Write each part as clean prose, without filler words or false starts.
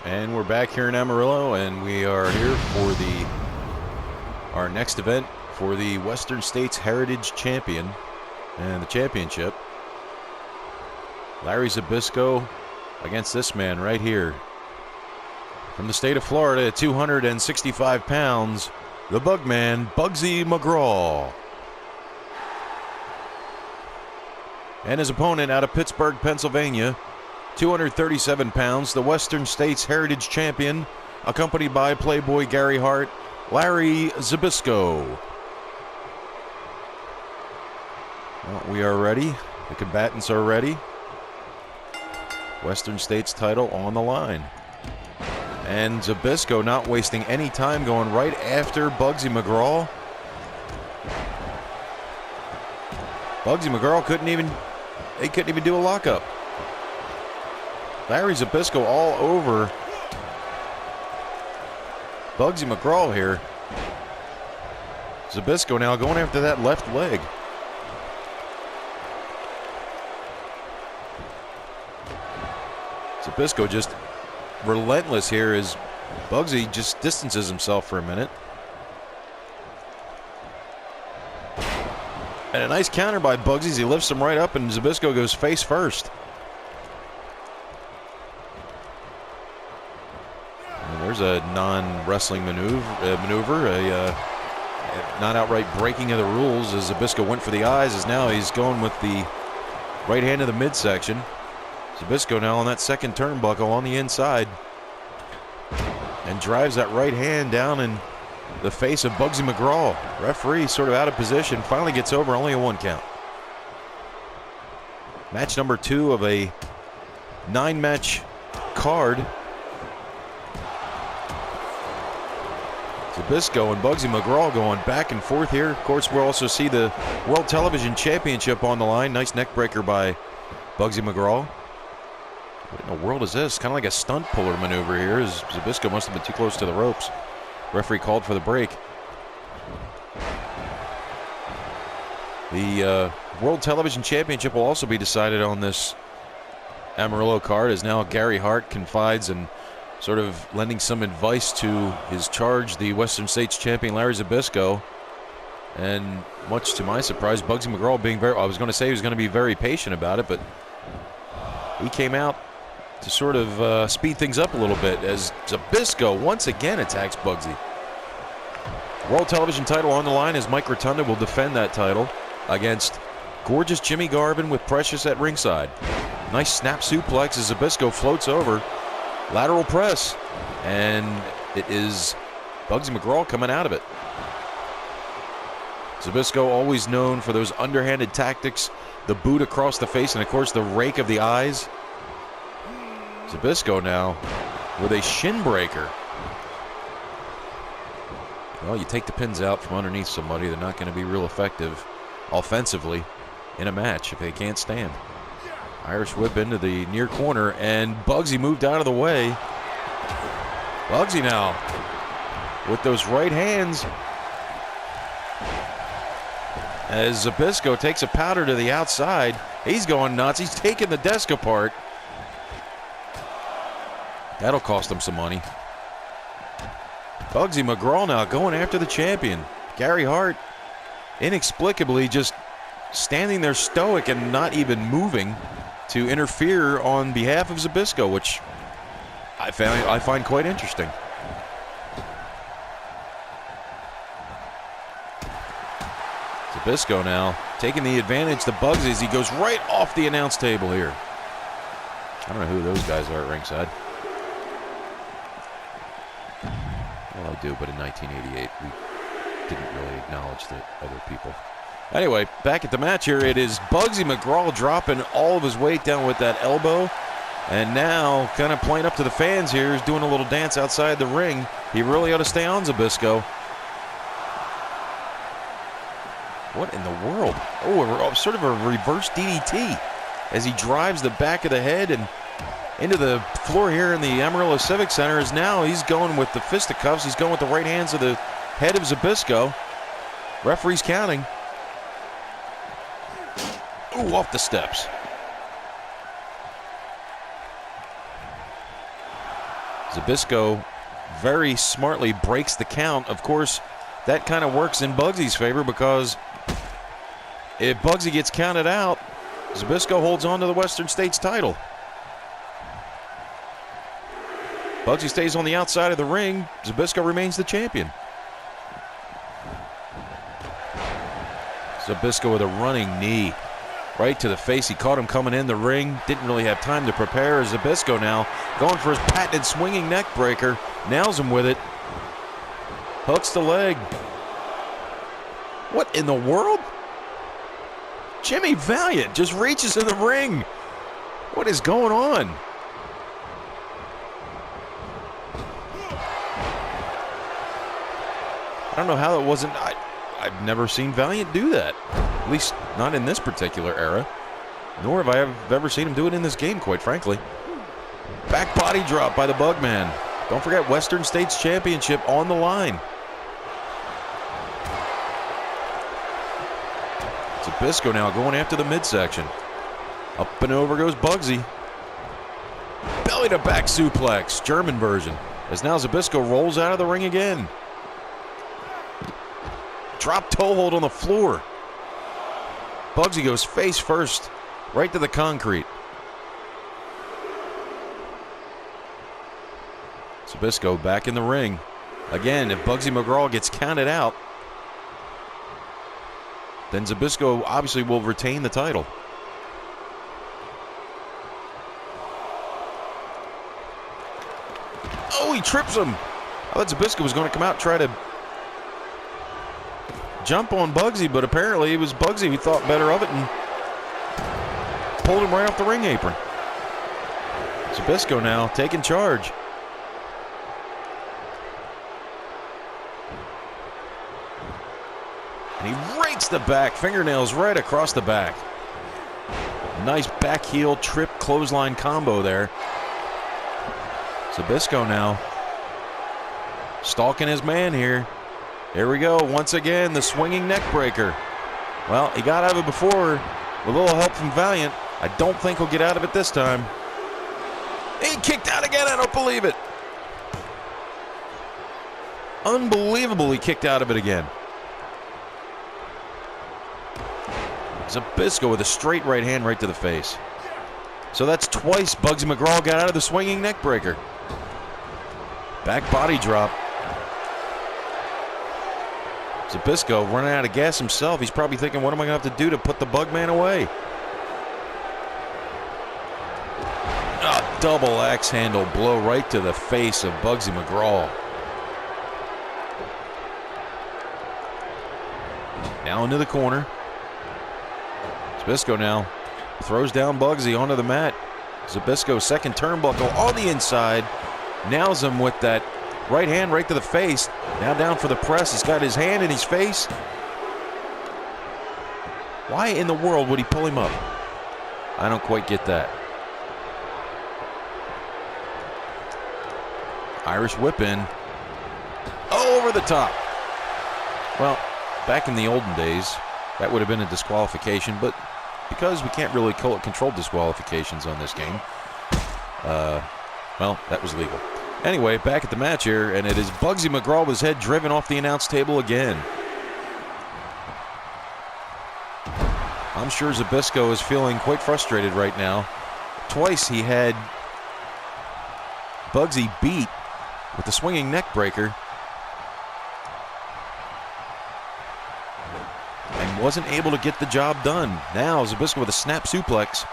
And we're back here in Amarillo, and we are here for our next event for the Western States Heritage Champion and the championship. Larry Zbyszko against this man right here. From the state of Florida at 265 pounds, the Bugman, Bugsy McGraw. And his opponent out of Pittsburgh, Pennsylvania, 237 pounds, the Western States Heritage Champion, accompanied by Playboy Gary Hart, Larry Zbyszko. Well, we are ready. The combatants are ready. Western States title on the line. And Zbyszko not wasting any time, going right after Bugsy McGraw. Bugsy McGraw couldn't even do a lockup. Larry Zbyszko all over Bugsy McGraw here. Zbyszko now going after that left leg. Zbyszko just relentless here as Bugsy just distances himself for a minute. And a nice counter by Bugsy as he lifts him right up, and Zbyszko goes face first. And there's a non-wrestling maneuver, a not outright breaking of the rules as Zbyszko went for the eyes, as now he's going with the right hand of the midsection. Zbyszko now on that second turnbuckle on the inside and drives that right hand down in the face of Bugsy McGraw. Referee sort of out of position, finally gets over, only a 1 count. Match number 2 of a 9-match card. Zbyszko and Bugsy McGraw going back and forth here. Of course, we'll also see the World Television Championship on the line. Nice neck breaker by Bugsy McGraw. What in the world is this? Kind of like a stunt puller maneuver here, as Zbyszko must have been too close to the ropes. Referee called for the break. The World Television Championship will also be decided on this Amarillo card, as now Gary Hart confides and sort of lending some advice to his charge, the Western States champion Larry Zbyszko. And much to my surprise, Bugsy McGraw being I was going to say he was going to be very patient about it, but he came out to sort of speed things up a little bit as Zbyszko once again attacks Bugsy. World Television title on the line as Mike Rotunda will defend that title against gorgeous Jimmy Garvin with Precious at ringside. Nice snap suplex as Zbyszko floats over. Lateral press. And it is Bugsy McGraw coming out of it. Zbyszko always known for those underhanded tactics, the boot across the face, and of course the rake of the eyes. Zbyszko now with a shin breaker. Well, you take the pins out from underneath somebody, they're not going to be real effective offensively in a match if they can't stand. Irish whip into the near corner, and Bugsy moved out of the way. Bugsy now with those right hands as Zbyszko takes a powder to the outside. He's going nuts. He's taking the desk apart. That'll cost him some money. Bugsy McGraw now going after the champion. Gary Hart inexplicably just standing there stoic and not even moving to interfere on behalf of Zbyszko, which I find quite interesting. Zbyszko now taking the advantage to Bugsy as he goes right off the announce table here. I don't know who those guys are at ringside. Well, I do, but in 1988, we didn't really acknowledge the other people. Anyway, back at the match here, it is Bugsy McGraw dropping all of his weight down with that elbow. And now, kind of playing up to the fans here, is doing a little dance outside the ring. He really ought to stay on Zbyszko. What in the world? Oh, sort of a reverse DDT as he drives the back of the head and into the floor here in the Amarillo Civic Center. Is now he's going with the fisticuffs. He's going with the right hands of the head of Zbyszko. Referee's counting. Ooh, off the steps. Zbyszko very smartly breaks the count. Of course, that kind of works in Bugsy's favor because if Bugsy gets counted out, Zbyszko holds on to the Western States title. Bugsy stays on the outside of the ring. Zbyszko remains the champion. Zbyszko with a running knee right to the face. He caught him coming in the ring. Didn't really have time to prepare. Zbyszko now going for his patented swinging neck breaker. Nails him with it. Hooks the leg. What in the world? Jimmy Valiant just reaches in the ring. What is going on? I don't know how it wasn't. I've never seen Valiant do that. At least not in this particular era. Nor have I ever seen him do it in this game, quite frankly. Back body drop by the Bugman. Don't forget, Western States Championship on the line. Zbyszko now going after the midsection. Up and over goes Bugsy. Belly to back suplex, German version. As now Zbyszko rolls out of the ring again. Drop toe hold on the floor. Bugsy goes face first, right to the concrete. Zbyszko back in the ring. Again, if Bugsy McGraw gets counted out, then Zbyszko obviously will retain the title. Oh, he trips him. I thought Zbyszko was going to come out and try to jump on Bugsy, but apparently it was Bugsy who thought better of it and pulled him right off the ring apron. Zbyszko now taking charge. And he rakes the back, fingernails right across the back. Nice back heel trip clothesline combo there. Zbyszko now stalking his man here. Here we go, once again, the swinging neck breaker. Well, he got out of it before with a little help from Valiant. I don't think he'll get out of it this time. He kicked out again, I don't believe it. Unbelievable, he kicked out of it again. Zbyszko with a straight right hand right to the face. So that's twice Bugsy McGraw got out of the swinging neck breaker. Back body drop. Zbyszko running out of gas himself. He's probably thinking, what am I going to have to do to put the Bugman away? A double axe handle blow right to the face of Bugsy McGraw. Now into the corner. Zbyszko now throws down Bugsy onto the mat. Zbyszko second turnbuckle on the inside. Nails him with that right hand right to the face. Now down for the press. He's got his hand in his face. Why in the world would he pull him up? I don't quite get that. Irish whip in. Oh, over the top. Well, back in the olden days, that would have been a disqualification, but because we can't really control disqualifications on this game, well, that was legal. Anyway, back at the match here, and it is Bugsy McGraw with his head driven off the announce table again. I'm sure Zbyszko is feeling quite frustrated right now. Twice he had Bugsy beat with the swinging neck breaker and wasn't able to get the job done. Now Zbyszko with a snap suplex.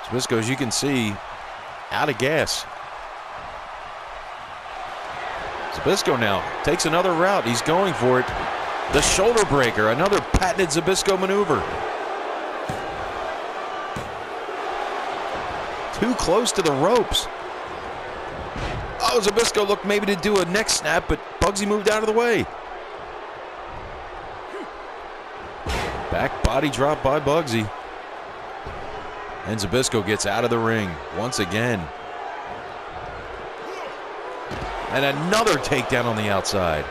Zbyszko, as you can see, out of gas. Zbyszko now takes another route. He's going for it. The shoulder breaker, another patented Zbyszko maneuver. Too close to the ropes. Oh, Zbyszko looked maybe to do a neck snap, but Bugsy moved out of the way. Back body drop by Bugsy. And Zbyszko gets out of the ring once again. And another takedown on the outside.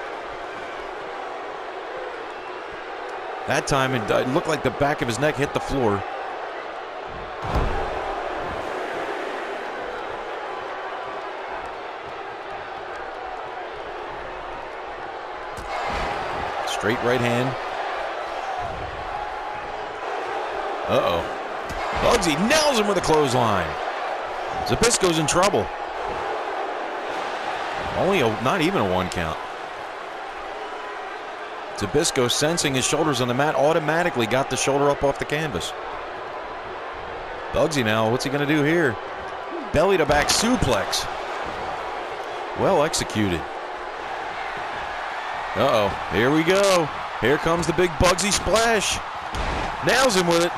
That time it looked like the back of his neck hit the floor. Straight right hand. Uh-oh. Bugsy nails him with a clothesline. Zbyszko's in trouble. Not even a 1 count. Zbyszko, sensing his shoulders on the mat, automatically got the shoulder up off the canvas. Bugsy now, what's he going to do here? Belly to back suplex. Well executed. Uh-oh, here we go. Here comes the big Bugsy splash. Nails him with it.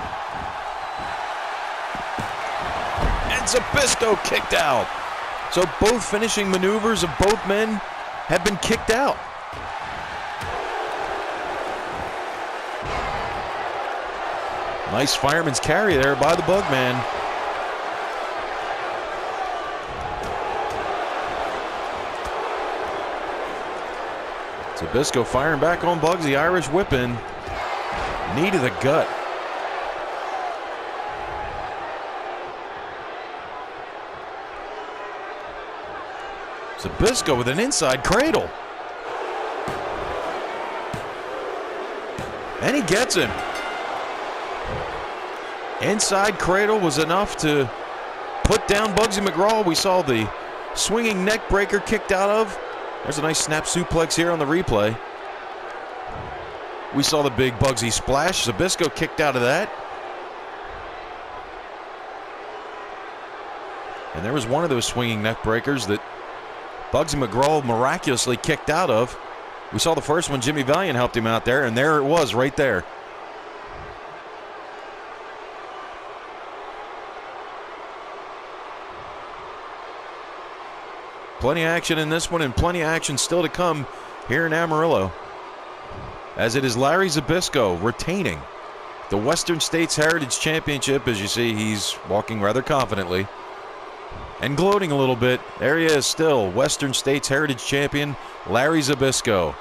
And Zbyszko kicked out. So both finishing maneuvers of both men have been kicked out. Nice fireman's carry there by the Bugman. Zbyszko firing back on Bugsy. Irish whipping. Knee to the gut. Zbyszko with an inside cradle. And he gets him. Inside cradle was enough to put down Bugsy McGraw. We saw the swinging neck breaker kicked out of. There's a nice snap suplex here on the replay. We saw the big Bugsy splash. Zbyszko kicked out of that. And there was one of those swinging neck breakers that Bugsy McGraw miraculously kicked out of. We saw the first one. Jimmy Valiant helped him out there, and there it was right there. Plenty of action in this one, and plenty of action still to come here in Amarillo, as it is Larry Zbyszko retaining the Western States Heritage Championship. As you see, he's walking rather confidently and gloating a little bit. There he is, still Western States Heritage Champion Larry Zbyszko.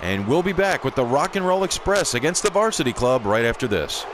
And we'll be back with the Rock and Roll Express against the Varsity Club right after this.